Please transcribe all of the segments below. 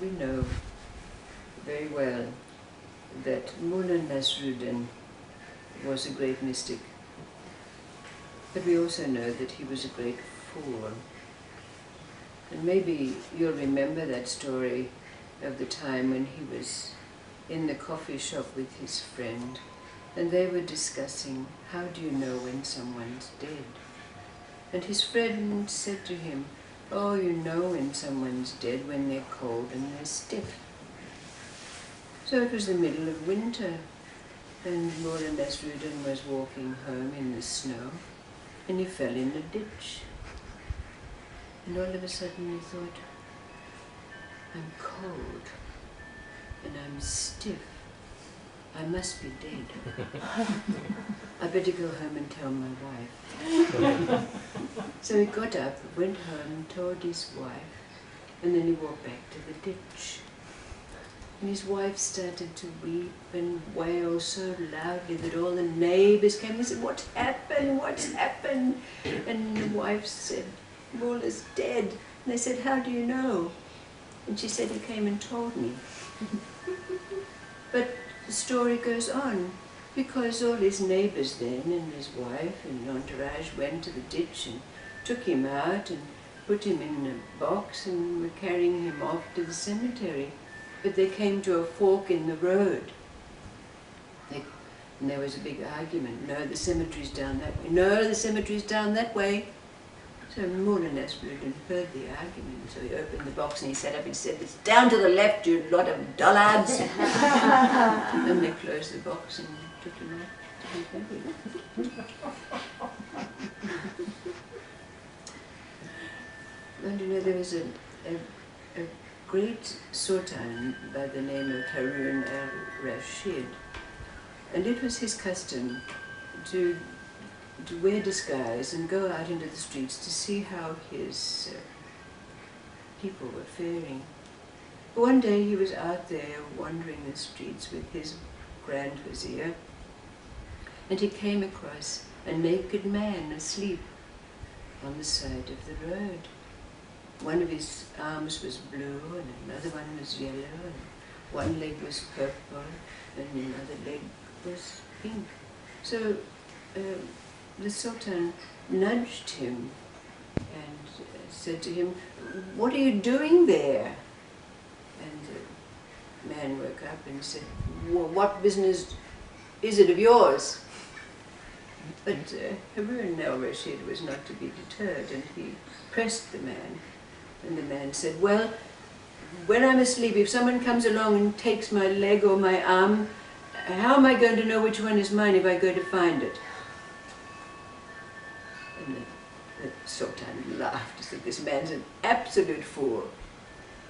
We know very well that Mullah Nasruddin was a great mystic, but we also know that he was a great fool. And maybe you'll remember that story of the time when he was in the coffee shop with his friend, and they were discussing, how do you know when someone's dead? And his friend said to him, oh, you know when someone's dead when they're cold and they're stiff. So it was the middle of winter, and Mullah Nasruddin was walking home in the snow, and he fell in a ditch. And all of a sudden he thought, I'm cold, and I'm stiff. I must be dead. I better go home and tell my wife. So he got up, went home, told his wife, and then he walked back to the ditch. And his wife started to weep and wail so loudly that all the neighbors came and said, what's happened? What's happened? And the wife said, Mullah's dead. And they said, how do you know? And she said, he came and told me. But the story goes on, because all his neighbors then and his wife and entourage went to the ditch and took him out and put him in a box and were carrying him off to the cemetery. But they came to a fork in the road. And there was a big argument. No, the cemetery's down that way. No, the cemetery's down that way. So Mullah Nasruddin heard the argument, so he opened the box and he sat up and said, it's down to the left, you lot of dullards. And they closed the box and took him out to be buried. And you know, there was a great sultan by the name of Harun al-Rashid, and it was his custom to wear disguise and go out into the streets to see how his people were faring. One day he was out there wandering the streets with his Grand Vizier, and he came across a naked man asleep on the side of the road. One of his arms was blue and another one was yellow, and one leg was purple and another leg was pink. So the Sultan nudged him and said to him, what are you doing there? And the man woke up and said, well, what business is it of yours? But Harun al-Rashid was not to be deterred, and he pressed the man. And the man said, well, when I'm asleep, if someone comes along and takes my leg or my arm, how am I going to know which one is mine if I go to find it? And the Sultan laughed and said, this man's an absolute fool.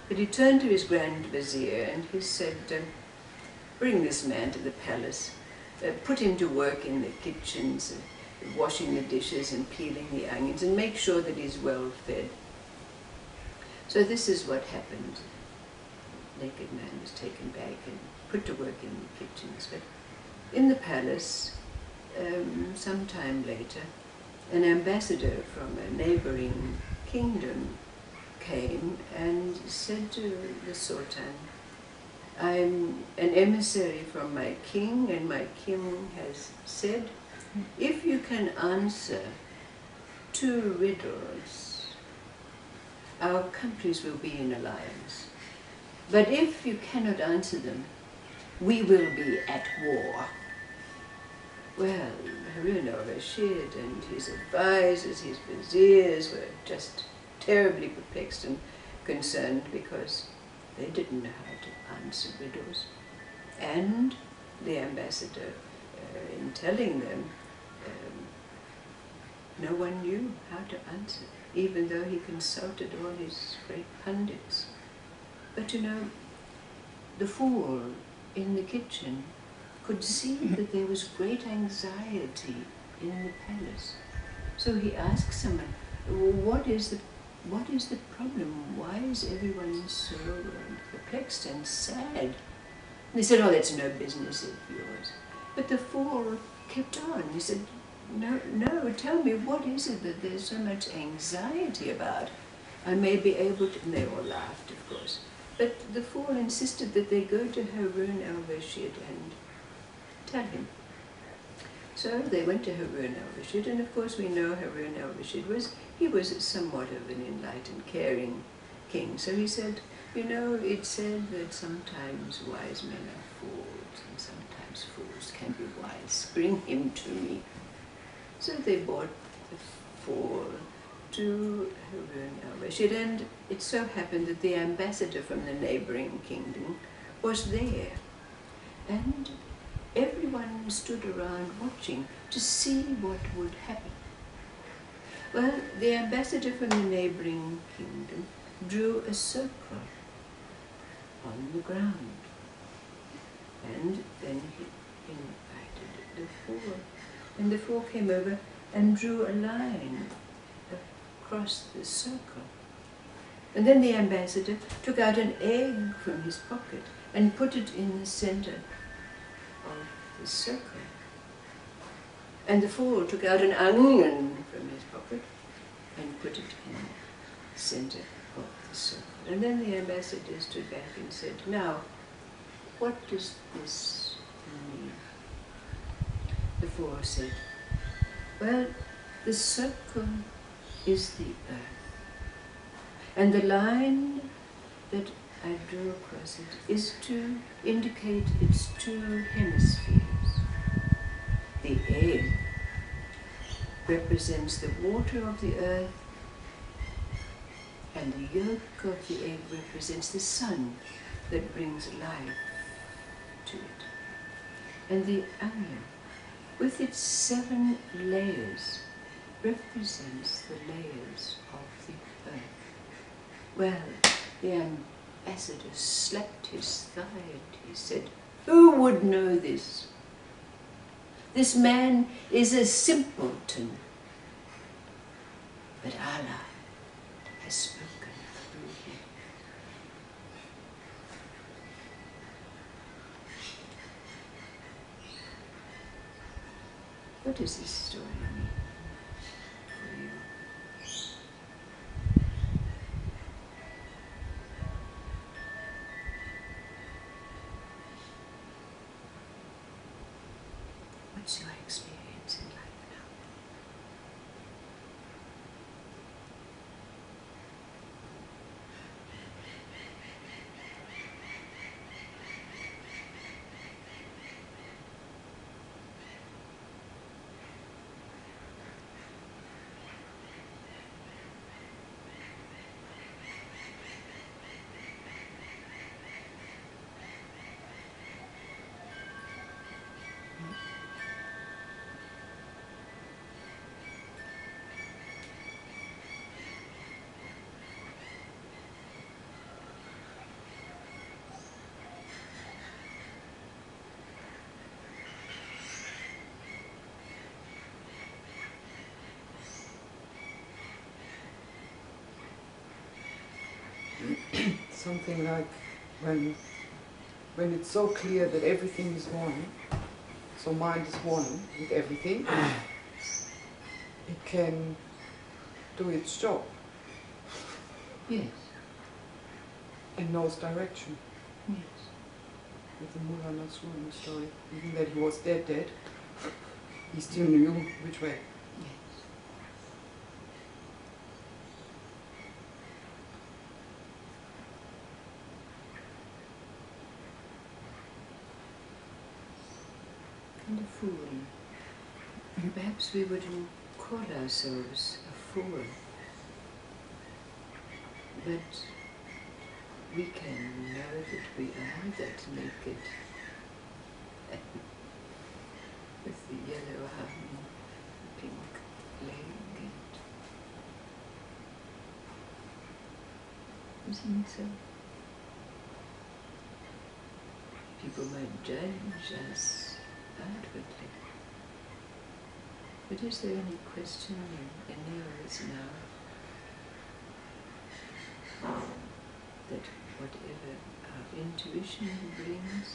But he turned to his Grand Vizier and he said, bring this man to the palace, put him to work in the kitchens, washing the dishes and peeling the onions, and make sure that he's well fed. So this is what happened. The naked man was taken back and put to work in the kitchens. But in the palace, some time later, an ambassador from a neighboring kingdom came and said to the Sultan, I'm an emissary from my king, and my king has said, if you can answer 2 riddles, our countries will be in alliance. But if you cannot answer them, we will be at war. Well, Harun al-Rashid and his advisors, his viziers, were just terribly perplexed and concerned because they didn't know how to answer riddles. And the ambassador, in telling them, no one knew how to answer, even though he consulted all his great pundits. But you know, the fool in the kitchen could see that there was great anxiety in the palace. So he asked someone, what is the problem? Why is everyone so perplexed and sad? And they said, oh, that's no business of yours. But the fool kept on. He said, no, tell me, what is it that there's so much anxiety about? I may be able to, and they all laughed, of course. But the fool insisted that they go to Harun al-Rashid and tell him. So they went to Harun al-Rashid, and of course we know Harun al-Rashid was somewhat of an enlightened, caring king. So he said, you know, it's said that sometimes wise men are fools, and sometimes fools can be wise. Bring him to me. So they brought the fool to Harun al-Rashid, and it so happened that the ambassador from the neighboring kingdom was there. And everyone stood around watching to see what would happen. Well, the ambassador from the neighboring kingdom drew a circle on the ground, and then he invited the fool. And the fool came over and drew a line across the circle. And then the ambassador took out an egg from his pocket and put it in the center of the circle. And the fool took out an onion from his pocket and put it in the center of the circle. And then the ambassador stood back and said, now, what does this mean? The fool said, well, the circle is the earth, and the line that I drew across it is to indicate its two hemispheres. The egg represents the water of the earth, and the yolk of the egg represents the sun that brings life to it. And the onion, with its 7 layers, represents the layers of the earth. Well, the ambassador slapped his thigh and he said, who would know this? This man is a simpleton. But Allah has spoken through him. What does this story mean for you? What's your experience in life now? Something like when it's so clear that everything is one, so mind is one with everything, it can do its job. Yes. And knows direction. Yes. With the Mullah Nasrullah story, even that he was dead, he still knew which way. And a fool. And perhaps we wouldn't call ourselves a fool, but we can know that we are that naked with the yellow arm, the pink leg, and isn't it so? People might judge us outwardly, but is there any question in any of us now that whatever our intuition brings,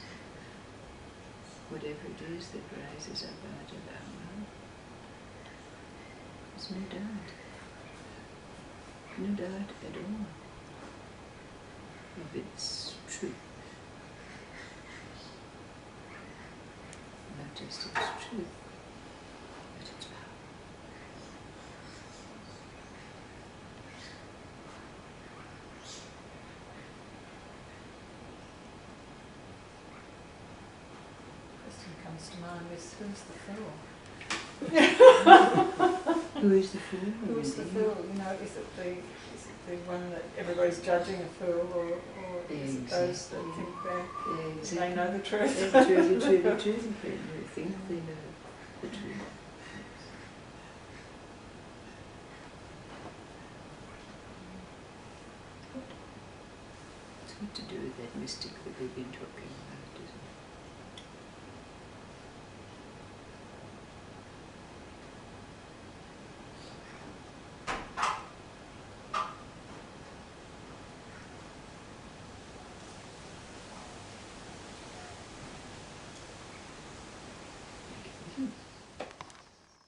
whatever it is that rises up out of our mouth, there's no doubt at all of of its truth. Not just its truth, but its power. Question comes to mind is, who's the fool? Who is the fool? Who's the fool? You know, is it the one that everybody's judging a fool, or is it those that think they know the truth? They truly think they know the truth. It's got to do with that mystic that we've been talking about, isn't it?